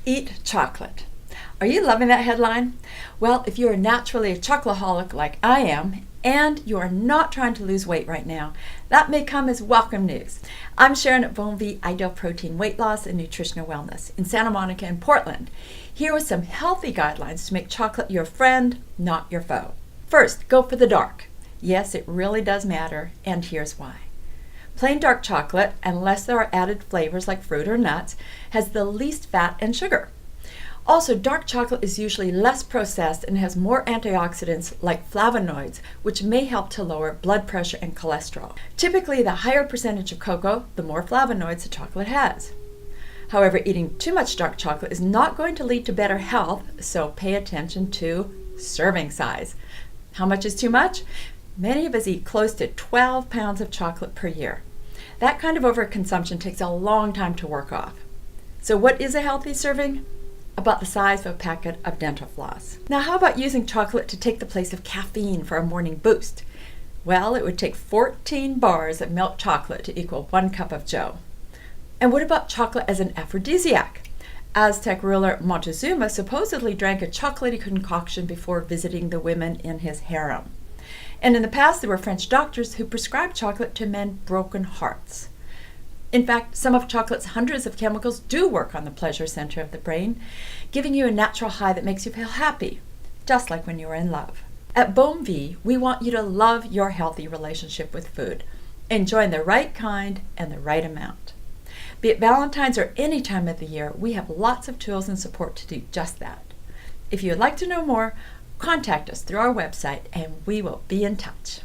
Eat chocolate. Are you loving that headline? Well, if you are naturally a chocoholic like I am, and you are not trying to lose weight right now, that may come as welcome news. I'm Sharon at BonVie Ideal Protein Weight Loss and Nutritional Wellness in Santa Monica and Portland. Here are some healthy guidelines to make chocolate your friend, not your foe. First, go for the dark. Yes, it really does matter, and here's why. Plain dark chocolate, unless there are added flavors like fruit or nuts, has the least fat and sugar. Also, dark chocolate is usually less processed and has more antioxidants like flavonoids, which may help to lower blood pressure and cholesterol. Typically, the higher percentage of cocoa, the more flavonoids the chocolate has. However, eating too much dark chocolate is not going to lead to better health, so pay attention to serving size. How much is too much? Many of us eat close to 12 pounds of chocolate per year. That kind of overconsumption takes a long time to work off. So what is a healthy serving? About the size of a packet of dental floss. Now, how about using chocolate to take the place of caffeine for a morning boost? Well, it would take 14 bars of milk chocolate to equal 1 cup of joe. And what about chocolate as an aphrodisiac? Aztec ruler Montezuma supposedly drank a chocolatey concoction before visiting the women in his harem. And in the past, there were French doctors who prescribed chocolate to mend broken hearts. In fact, some of chocolate's hundreds of chemicals do work on the pleasure center of the brain, giving you a natural high that makes you feel happy, just like when you are in love. At BonVie, we want you to love your healthy relationship with food, enjoying the right kind and the right amount. Be it Valentine's or any time of the year, we have lots of tools and support to do just that. If you would like to know more, contact us through our website and we will be in touch.